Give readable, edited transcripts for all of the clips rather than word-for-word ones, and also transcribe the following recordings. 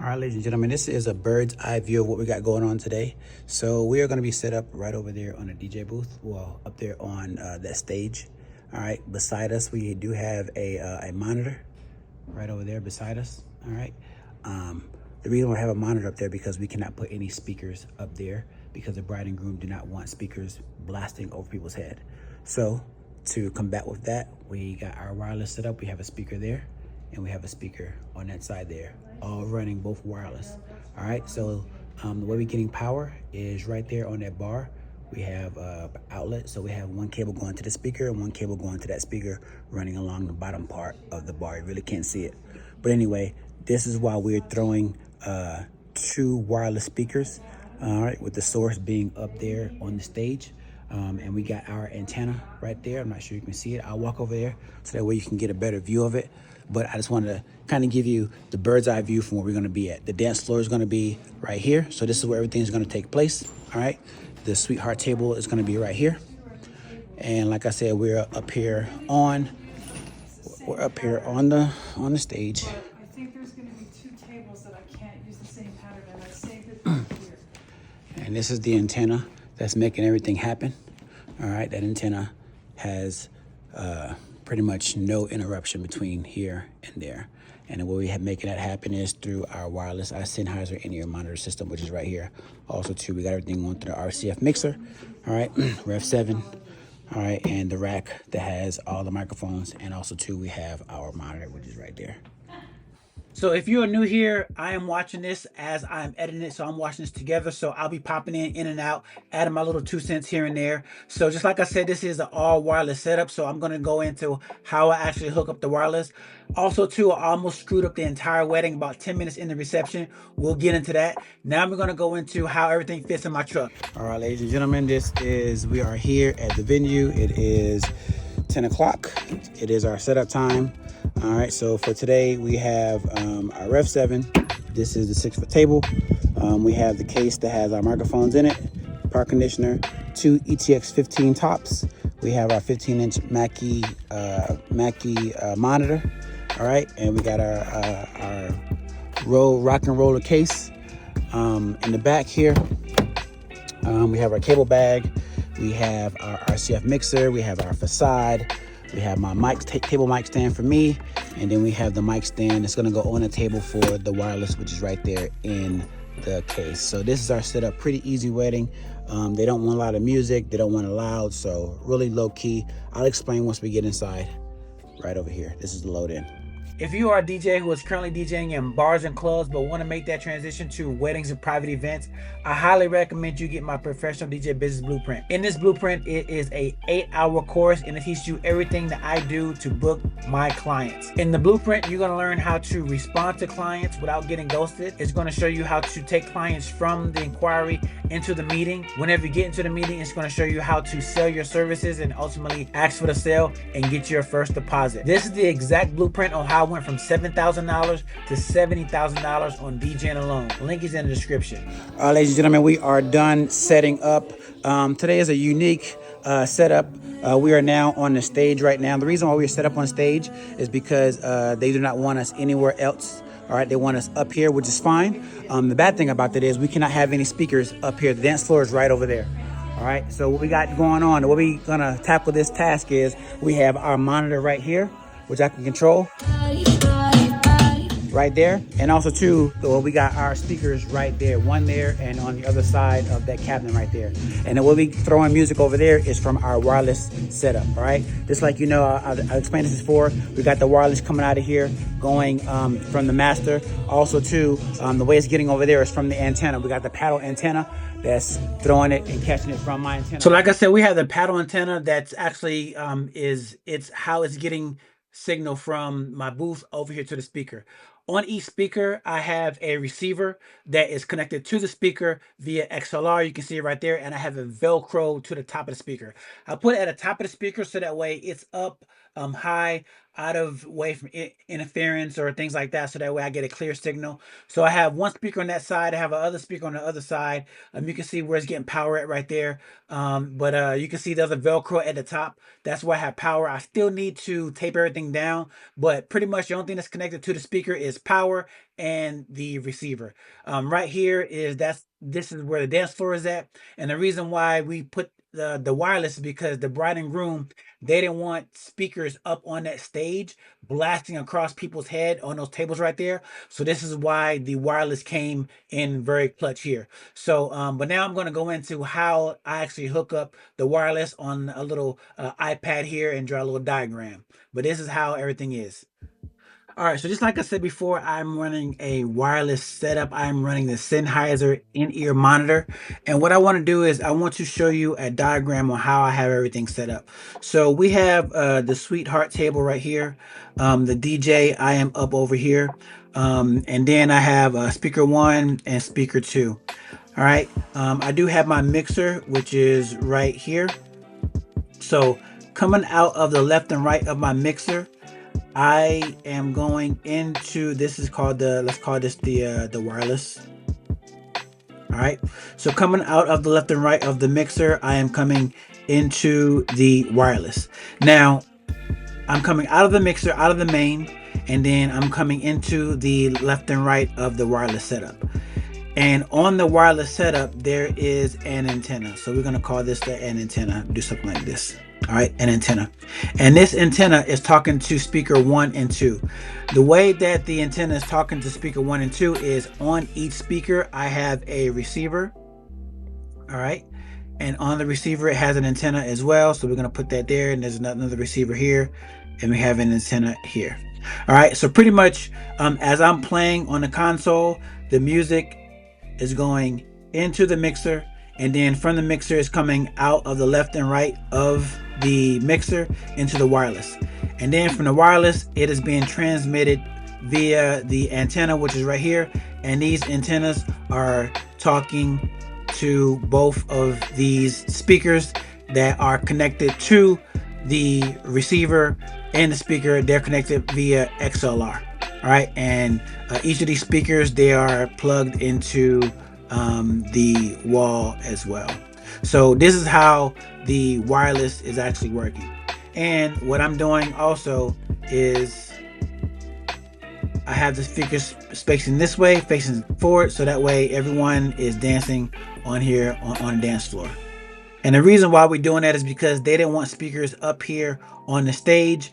All right, ladies and gentlemen, this is a bird's eye view of what we got going on today. So we are going to be set up right over there on a DJ booth, well, up there on that stage. All right, beside us, we do have a monitor right over there beside us. All right. The reason we have a monitor up there because we cannot put any speakers up there because the bride and groom do not want speakers blasting over people's head. So to combat with that, we got our wireless set up. We have a speaker there and we have a speaker on that side there, all running both wireless. All right, so the way we're getting power is right there on that bar. We have outlet, so we have one cable going to the speaker and one cable going to that speaker running along the bottom part of the bar. You really can't see it. But anyway, this is why we're throwing two wireless speakers, all right, with the source being up there on the stage. And we got our antenna right there. I'm not sure you can see it. I'll walk over there so that way you can get a better view of it. But I just wanted to kind of give you the bird's eye view from where we're going to be at. The dance floor is going to be right here. So this is where everything is going to take place. All right. The sweetheart table is going to be right here. And like I said, we're up here on the stage. I think there's going to be two tables that I can't use the same pattern, and I saved it right here. And this is the antenna that's making everything happen. All right, that antenna has pretty much no interruption between here and there. And the way we have making that happen is through our wireless, our Sennheiser in-ear monitor system, which is right here. Also, too, we got everything going through the RCF mixer. All right, Rev 7. All right, and the rack that has all the microphones. And also, too, we have our monitor, which is right there. So if you're new here, I am watching this as I'm editing it. So I'm watching this together. So I'll be popping in and out, adding my little 2 cents here and there. So just like I said, this is an all wireless setup. So I'm going to go into how I actually hook up the wireless. Also too, I almost screwed up the entire wedding about 10 minutes in the reception. We'll get into that. Now we're going to go into how everything fits in my truck. All right, ladies and gentlemen, we are here at the venue. It is 10 o'clock. It is our setup time. All right, so for today we have our Rev 7. This is the 6-foot table. We have the case that has our microphones in it, power conditioner, 2 ETX 15 tops. We have our 15-inch Mackie monitor. All right, and we got our rock and roller case. In the back here, we have our cable bag. We have our RCF mixer. We have our facade. We have my table mic stand for me, and then we have the mic stand that's going to go on the table for the wireless, which is right there in the case. So this is our setup. Pretty easy wedding. They don't want a lot of music. They don't want it loud, so really low key. I'll explain once we get inside. Right over here. This is the load in. If you are a DJ who is currently DJing in bars and clubs but want to make that transition to weddings and private events, I highly recommend you get my professional DJ business blueprint. In this blueprint, it is a 8-hour course and it teaches you everything that I do to book my clients. In the blueprint, you're going to learn how to respond to clients without getting ghosted. It's going to show you how to take clients from the inquiry into the meeting. Whenever you get into the meeting, it's going to show you how to sell your services and ultimately ask for the sale and get your first deposit. This is the exact blueprint on how I went from $7,000 to $70,000 on DJing alone. Link is in the description. Ladies and gentlemen, we are done setting up. Today is a unique setup. We are now on the stage right now. The reason why we are set up on stage is because they do not want us anywhere else. All right, they want us up here, which is fine. The bad thing about that is we cannot have any speakers up here. The dance floor is right over there. All right, so what we got going on, the way we're gonna tackle this task is we have our monitor right here, which I can control right there. And also too, we got our speakers right there, one there and on the other side of that cabinet right there. And then we'll be throwing music over there is from our wireless setup, all right? Just like, you know, I explained this before, we got the wireless coming out of here, going from the master. Also too, the way it's getting over there is from the antenna. We got the paddle antenna that's throwing it and catching it from my antenna. So like I said, we have the paddle antenna that's actually, it's how it's getting signal from my booth over here to the speaker. On each speaker, I have a receiver that is connected to the speaker via XLR. You can see it right there. And I have a Velcro to the top of the speaker. I put it at the top of the speaker so that way it's up high, out of way from interference or things like that. So that way I get a clear signal. So I have one speaker on that side. I have another speaker on the other side. You can see where it's getting power at right there. But you can see there's a Velcro at the top. That's where I have power. I still need to tape everything down, but pretty much the only thing that's connected to the speaker is power and the receiver. Right here this is where the dance floor is at, and the reason why we put the wireless is because the bride and groom, they didn't want speakers up on that stage blasting across people's head on those tables right there. So this is why the wireless came in very clutch here. So, but now I'm going to go into how I actually hook up the wireless on a little iPad here and draw a little diagram. But this is how everything is. All right, so just like I said before, I'm running a wireless setup. I'm running the Sennheiser in-ear monitor. And what I want to do is I want to show you a diagram on how I have everything set up. So we have the sweetheart table right here. The DJ, I am up over here. And then I have speaker 1 and speaker 2. All right, I do have my mixer, which is right here. So coming out of the left and right of my mixer, I am going into, this is called let's call this the wireless. All right, so coming out of the left and right of the mixer, I am coming into the wireless. Now I'm coming out of the mixer, out of the main, and then I'm coming into the left and right of the wireless setup. And on the wireless setup, there is an antenna. So we're going to call this an antenna. Do something like this. All right, an antenna. And this antenna is talking to speaker 1 and 2. The way that the antenna is talking to speaker 1 and 2 is on each speaker, I have a receiver. All right. And on the receiver, it has an antenna as well. So we're going to put that there. And there's another receiver here. And we have an antenna here. All right. So pretty much as I'm playing on the console, the music is going into the mixer, and then from the mixer is coming out of the left and right of the mixer into the wireless, and then from the wireless it is being transmitted via the antenna, which is right here, and these antennas are talking to both of these speakers that are connected to the receiver and the speaker. They're connected via XLR. All right, and each of these speakers, they are plugged into the wall as well. So this is how the wireless is actually working. And what I'm doing also is I have the speakers facing this way, facing forward, so that way everyone is dancing on here on the dance floor. And the reason why we're doing that is because they didn't want speakers up here on the stage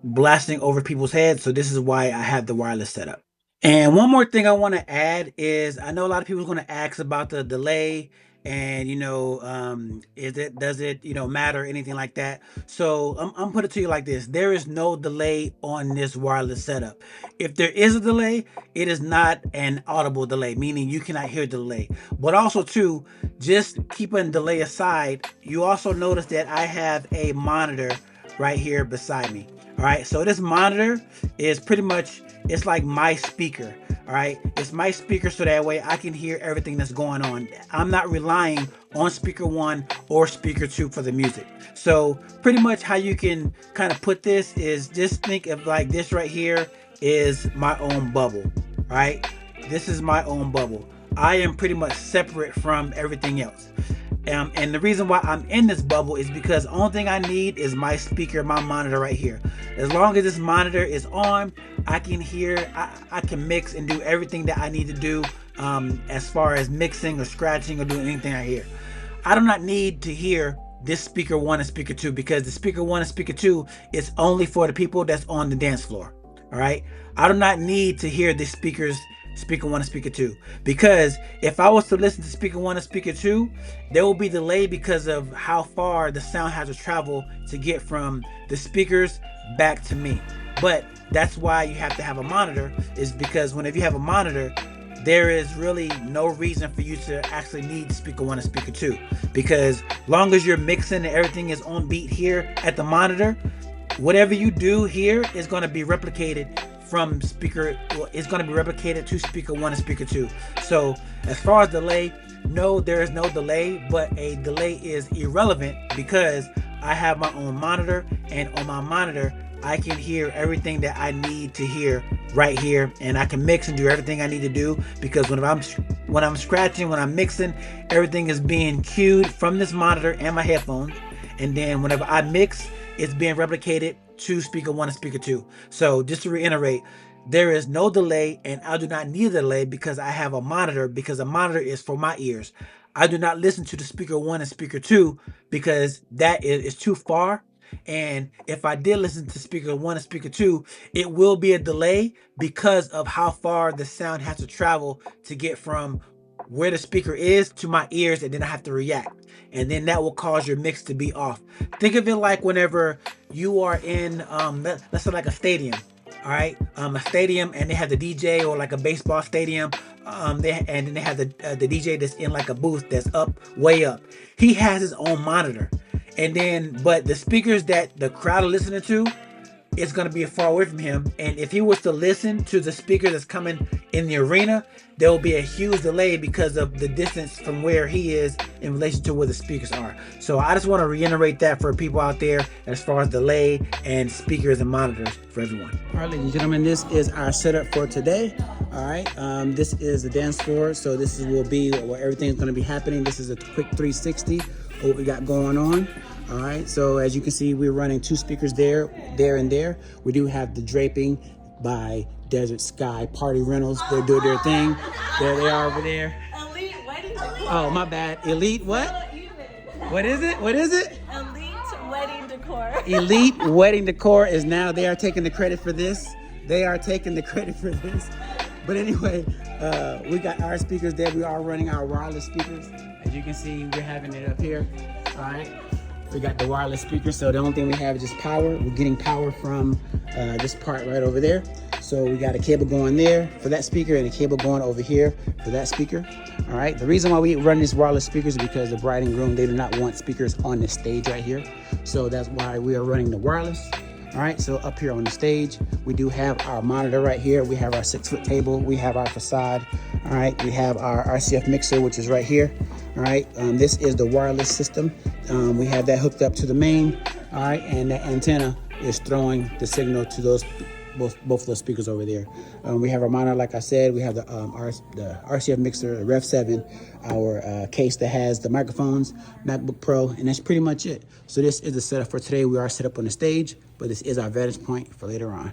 blasting over people's heads. So this is why I have the wireless setup. And one more thing I want to add is I know a lot of people are going to ask about the delay and does it matter or anything like that. So I'm put it to you like this: there is no delay on this wireless setup. If there is a delay, it is not an audible delay, meaning you cannot hear the delay. But also too, just keeping delay aside, you also notice that I have a monitor right here beside me. All right, so this monitor is pretty much, it's like my speaker. All right, it's my speaker, so that way I can hear everything that's going on. I'm not relying on speaker 1 or speaker 2 for the music. So pretty much how you can kind of put this is just think of like this right here is my own bubble. Right, this is my own bubble. I am pretty much separate from everything else. And the reason why I'm in this bubble is because the only thing I need is my speaker, my monitor right here. As long as this monitor is on, I can hear, I can mix and do everything that I need to do as far as mixing or scratching or doing anything I hear. I do not need to hear this speaker 1 and speaker 2 because the speaker 1 and speaker 2 is only for the people that's on the dance floor. All right. I do not need to hear the speaker 1 and speaker 2, because if I was to listen to speaker 1 and speaker 2, there will be delay because of how far the sound has to travel to get from the speakers back to me. But that's why you have to have a monitor, is because whenever you have a monitor, there is really no reason for you to actually need speaker 1 and speaker 2, because long as you're mixing and everything is on beat here at the monitor, whatever you do here is going to be replicated from speaker, well, it's going to be replicated to speaker 1 and speaker 2. So as far as delay, no, there is no delay, but a delay is irrelevant because I have my own monitor, and on my monitor I can hear everything that I need to hear right here, and I can mix and do everything I need to do, because when I'm scratching, when I'm mixing, everything is being cued from this monitor and my headphones, and then whenever I mix, it's being replicated to speaker 1 and speaker 2. So just to reiterate, There is no delay, and I do not need a delay because I have a monitor, because a monitor is for my ears. I do not listen to the speaker 1 and speaker 2 because that is too far. And if I did listen to speaker 1 and speaker 2, it will be a delay because of how far the sound has to travel to get from where the speaker is to my ears, and then I have to react, and then that will cause your mix to be off. Think of it like whenever you are in let's say like a stadium. All right, a stadium, and they have the DJ, or like a baseball stadium, and then they have the DJ that's in like a booth that's up, way up. He has his own monitor, and then but the speakers that the crowd are listening to, it's going to be far away from him. And if he was to listen to the speaker that's coming in the arena, there will be a huge delay because of the distance from where he is in relation to where the speakers are. So I just want to reiterate that for people out there as far as delay and speakers and monitors for everyone. All right, ladies and gentlemen, this is our setup for today. All right, this is the dance floor. So this will be where everything's going to be happening. This is a quick 360 what we got going on. All right, so as you can see, we're running 2 speakers there, and there. We do have the draping by Desert Sky Party Rentals. They're doing their thing. There they are over there. Elite wedding decor. Oh, my bad. Elite what? What is it? What is it? Elite wedding decor. Elite Wedding Decor is now, they are taking the credit for this. They are taking the credit for this. But anyway, we got our speakers there. We are running our wireless speakers. As you can see, we're having it up here. All right. We got the wireless speaker, so the only thing we have is just power. We're getting power from this part right over there. So we got a cable going there for that speaker and a cable going over here for that speaker. All right, the reason why we run these wireless speakers is because the bride and groom, they do not want speakers on the stage right here. So that's why we are running the wireless. All right, so up here on the stage, we do have our monitor right here. We have our 6-foot table. We have our facade. All right, we have our RCF mixer, which is right here. All right, this is the wireless system. We have that hooked up to the main. All right, and the antenna is throwing the signal to those both of those speakers over there. We have our monitor, like I said. We have the RCF mixer, the Rev 7, our case that has the microphones, MacBook Pro, and that's pretty much it. So this is the setup for today. We are set up on the stage, but this is our vantage point for later on.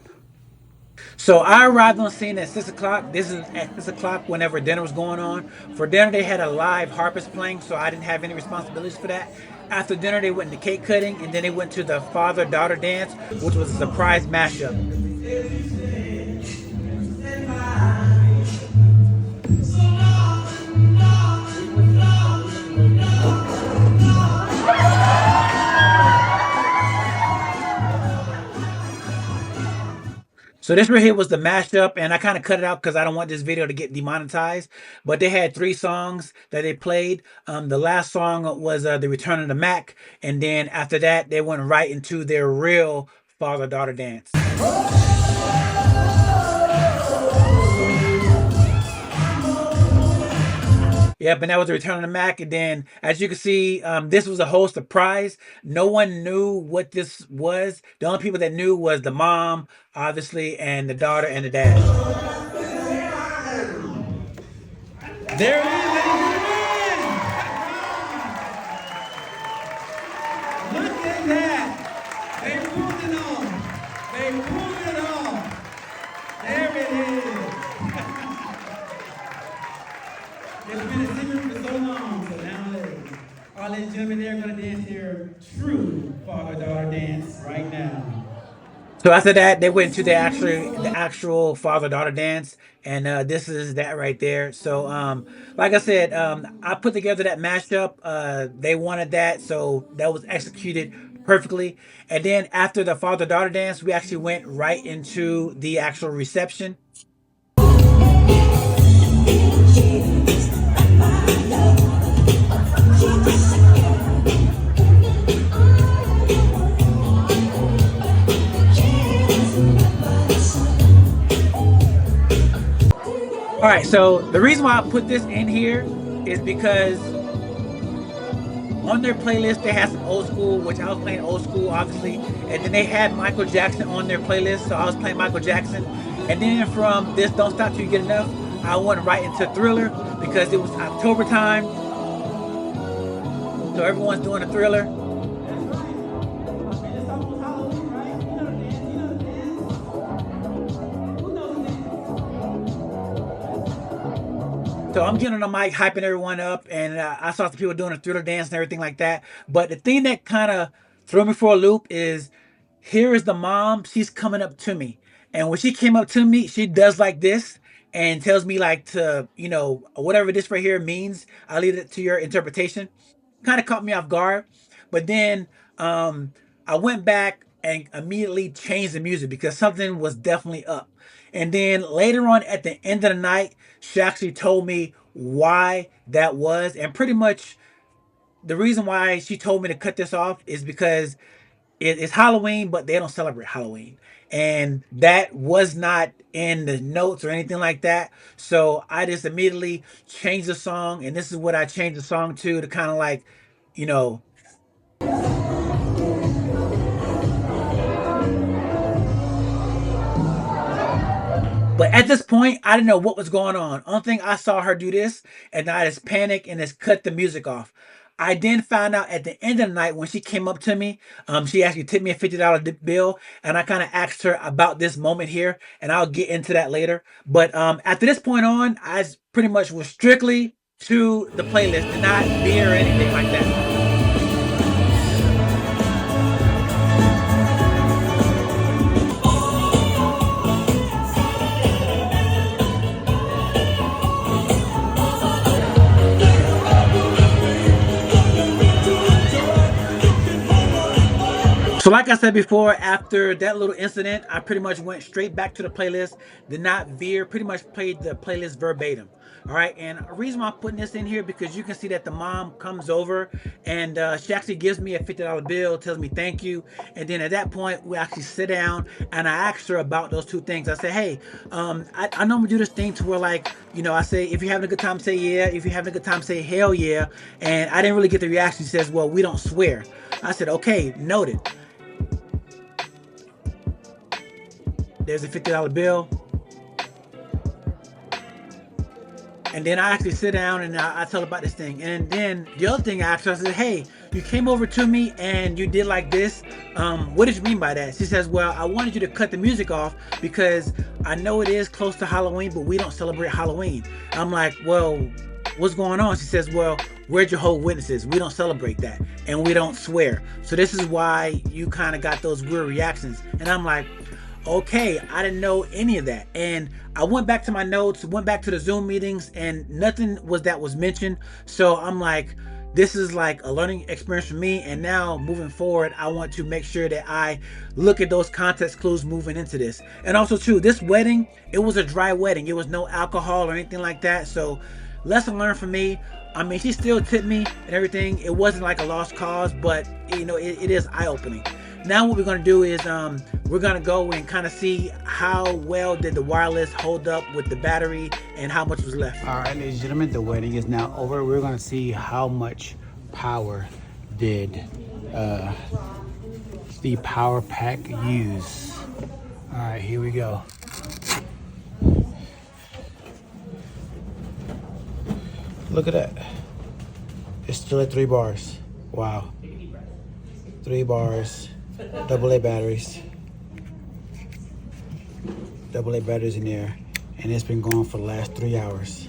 So I arrived on scene at 6 o'clock. This is at 6 o'clock whenever dinner was going on. For dinner, they had a live harpist playing, so I didn't have any responsibilities for that. After dinner, they went to cake cutting, and then they went to the father-daughter dance, which was a surprise mashup. So this right here was the mashup, and I kind of cut it out because I don't want this video to get demonetized. But they had 3 songs that they played. The last song was The Return of the Mac, and then after that, they went right into their real father-daughter dance. Yep, and that was The Return of the Mac. And then, as you can see, this was a whole surprise. No one knew what this was. The only people that knew was the mom, obviously, and the daughter and the dad. There it is, ladies and gentlemen! Look at that! They pulled it off. They pulled it off. There it is. It's been a secret for so long, so now all ladies and gentlemen, they're going to dance their true father-daughter dance right now. So after that, they went to the actual father-daughter dance, and this is that right there. So, like I said, I put together that mashup. They wanted that, so that was executed perfectly. And then after the father-daughter dance, we actually went right into the actual reception. All right, so the reason why I put this in here is because on their playlist, they had some old school, which I was playing old school, obviously. And then they had Michael Jackson on their playlist, so I was playing Michael Jackson. And then from this Don't Stop Till You Get Enough, I went right into Thriller because it was October time. So everyone's doing a Thriller. So I'm getting on the mic, hyping everyone up, and I saw some people doing a thriller dance and everything like that. But the thing that kind of threw me for a loop is here is the mom. She's coming up to me, and when she came up to me, she does like this and tells me like to, you know, whatever this right here means. I'll leave it to your interpretation. Kind of caught me off guard, but then I went back and immediately changed the music because something was definitely up. And then later on at the end of the night, she actually told me why that was. And pretty much the reason why she told me to cut this off is because it's Halloween, but they don't celebrate Halloween. And that was not in the notes or anything like that. So I just immediately changed the song. And this is what I changed the song to kind of like, you know, but at this point, I didn't know what was going on. Only thing I saw her do this, and I just panicked and just cut the music off. I then found out at the end of the night when she came up to me, she actually tipped me a $50 bill, and I kind of asked her about this moment here, and I'll get into that later. But after this point on, pretty much was strictly to the playlist and not beer or anything like that. So like I said before, after that little incident, I pretty much went straight back to the playlist, did not veer, pretty much played the playlist verbatim. All right, and the reason why I'm putting this in here because you can see that the mom comes over and she actually gives me a $50 bill, tells me thank you, and then at that point we actually sit down and I asked her about those two things. I say, hey, I normally do this thing to where like, you know, I say if you're having a good time, say yeah. If you're having a good time, say hell yeah. And I didn't really get the reaction. She says, well, we don't swear. I said, okay, noted. There's a $50 bill. And then I actually sit down and I tell her about this thing. And then the other thing I asked her, I said, hey, you came over to me and you did like this. What did you mean by that? She says, well, I wanted you to cut the music off because I know it is close to Halloween, but we don't celebrate Halloween. I'm like, well, what's going on? She says, well, we're Jehovah Witnesses. We don't celebrate that. And we don't swear. So this is why you kind of got those weird reactions. And I'm like, okay, I didn't know any of that. And I went back to my notes, went back to the Zoom meetings, and nothing was mentioned. So I'm like, this is like a learning experience for me. And now moving forward, I want to make sure that I look at those context clues moving into this. And also too, this wedding, it was a dry wedding. It was no alcohol or anything like that. So lesson learned for me. I mean, she still tipped me and everything. It wasn't like a lost cause, but you know, it is eye-opening. Now what we're going to do is we're going to go and kind of see how well did the wireless hold up with the battery and how much was left. All right, ladies and gentlemen, the wedding is now over. We're going to see how much power did the power pack use. All right, here we go. Look at that. It's still at 3 bars. Wow. 3 bars. AA batteries. AA batteries in there. And it's been going for the last 3 hours.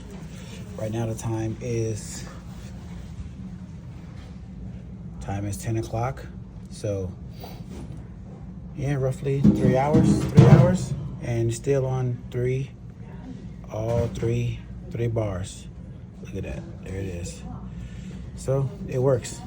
Right now the time is 10 o'clock. So yeah, roughly 3 hours. 3 hours. And still on 3. All 3 bars. Look at that. There it is. So it works.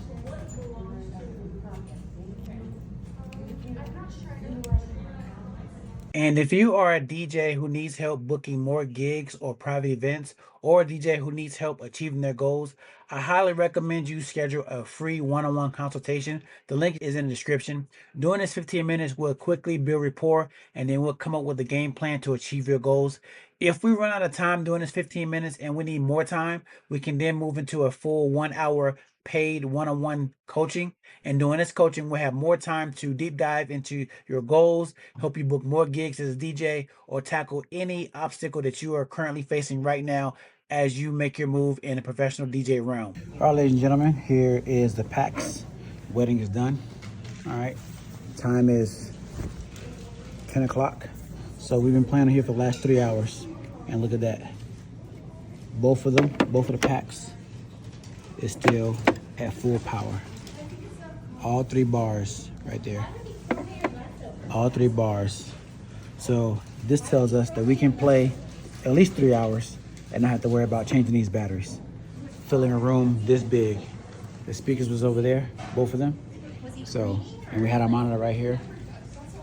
And if you are a DJ who needs help booking more gigs or private events, or a DJ who needs help achieving their goals, I highly recommend you schedule a free one-on-one consultation. The link is in the description. During this 15 minutes, we'll quickly build rapport, and then we'll come up with a game plan to achieve your goals. If we run out of time during this 15 minutes and we need more time, we can then move into a full 1 hour paid one-on-one coaching. And during this coaching, we'll have more time to deep dive into your goals, help you book more gigs as a DJ, or tackle any obstacle that you are currently facing right now as you make your move in the professional DJ realm. All right, ladies and gentlemen, here is the packs. Wedding is done. All right, time is 10 o'clock. So we've been planning here for the last 3 hours. And look at that. both of the packs is still at full power. All 3 bars right there. All 3 bars. So this tells us that we can play at least 3 hours and not have to worry about changing these batteries. Filling a room this big. The speakers was over there, both of them. So, and we had our monitor right here.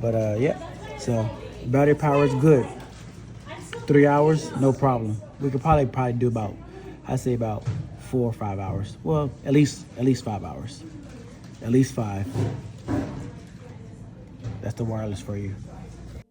But yeah, so battery power is good. 3 hours, no problem. We could probably do about, I'd say about 4 or 5 hours. Well, at least 5 hours. At least 5. That's the wireless for you.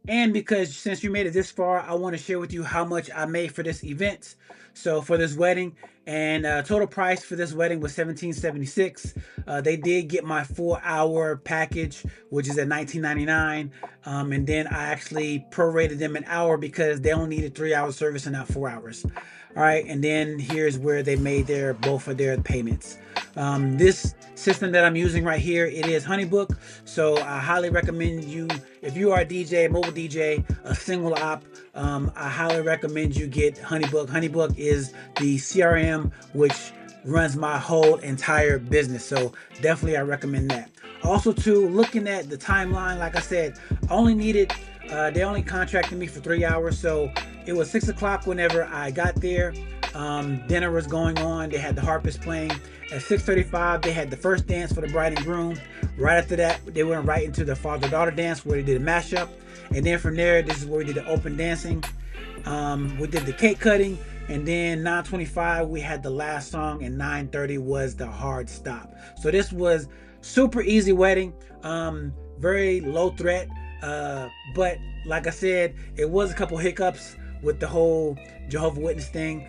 And because since you made it this far, I want to share with you how much I made for this event. So for this wedding, and total price for this wedding was $17.76. They did get my 4-hour package, which is at $19.99. And then I actually prorated them an hour because they only needed 3-hour service and not 4 hours. All right, and then here's where they made both of their payments. This system that I'm using right here, it is HoneyBook. So I highly recommend you, if you are a DJ, mobile DJ, a single op, I highly recommend you get HoneyBook. HoneyBook is the CRM which runs my whole entire business. So definitely I recommend that. Also too, looking at the timeline, like I said, I only needed, they only contracted me for 3 hours. So it was 6 o'clock whenever I got there. Dinner was going on. They had the harpist playing. At 6:35, they had the first dance for the bride and groom. Right after that, they went right into the father-daughter dance where they did a mashup. And then from there, this is where we did the open dancing. We did the cake cutting. And then 9:25, we had the last song. And 9:30 was the hard stop. So this was super easy wedding. Very low threat. But like I said, it was a couple hiccups with the whole Jehovah Witness thing.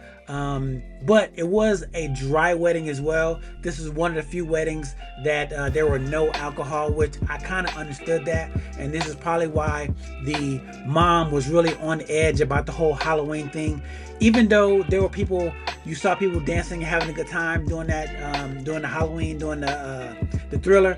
But it was a dry wedding as well. This is one of the few weddings that there were no alcohol, which I kind of understood that. And this is probably why the mom was really on edge about the whole Halloween thing. Even though there were people, you saw people dancing and having a good time doing that, doing the Halloween, doing the Thriller.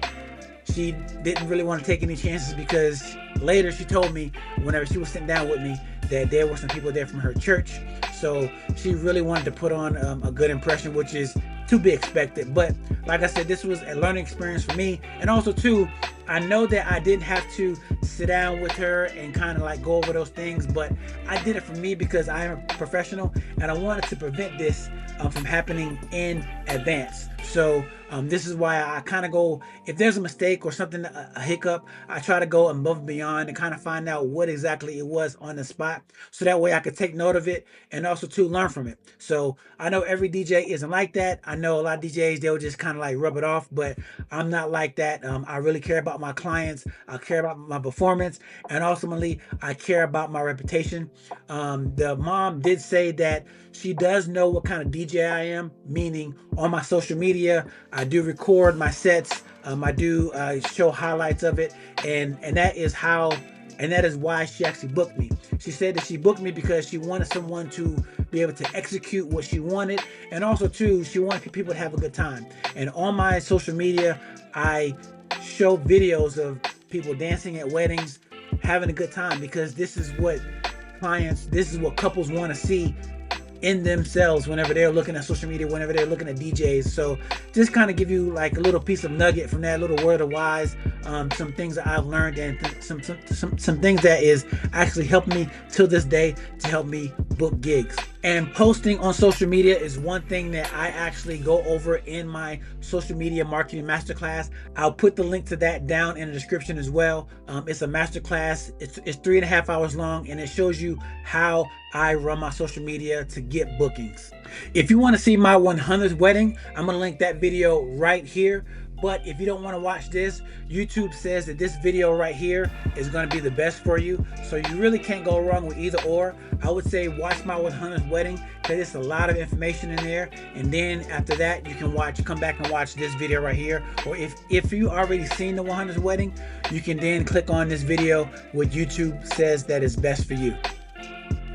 She didn't really want to take any chances because later she told me, whenever she was sitting down with me, that there were some people there from her church. So she really wanted to put on a good impression, which is to be expected. But like I said, this was a learning experience for me. And also too, I know that I didn't have to sit down with her and kind of like go over those things, but I did it for me because I am a professional and I wanted to prevent this from happening in advance. So this is why I kind of go, if there's a mistake or something, a hiccup, I try to go above and beyond and kind of find out what exactly it was on the spot. So that way I could take note of it and also to learn from it. So I know every DJ isn't like that. I know a lot of DJs, they'll just kind of like rub it off, but I'm not like that. I really care about my clients. I care about my performance, and ultimately I care about my reputation. The mom did say that she does know what kind of DJ I am, meaning on my social media, I do record my sets. I do show highlights of it, and that is how, and that is why she actually booked me. She said that she booked me because she wanted someone to be able to execute what she wanted, and also too, she wanted people to have a good time. And on my social media, I show videos of people dancing at weddings, having a good time, because this is what clients, this is what couples want to see in themselves whenever they're looking at social media, whenever they're looking at DJs. So just kind of give you like a little piece of nugget from that little word of wise, some things that I've learned, and some things that is actually helping me till this day to help me book gigs. And posting on social media is one thing that I actually go over in my social media marketing masterclass. I'll put the link to that down in the description as well. It's a masterclass. It's 3.5 hours long, and it shows you how I run my social media to get bookings. If you want to see my 100th wedding, I'm going to link that video right here. But if you don't want to watch this, YouTube says that this video right here is going to be the best for you. So you really can't go wrong with either or. I would say watch my 100th wedding because it's a lot of information in there. And then after that, you can come back and watch this video right here. Or if you already seen the 100th wedding, you can then click on this video what YouTube says that is best for you.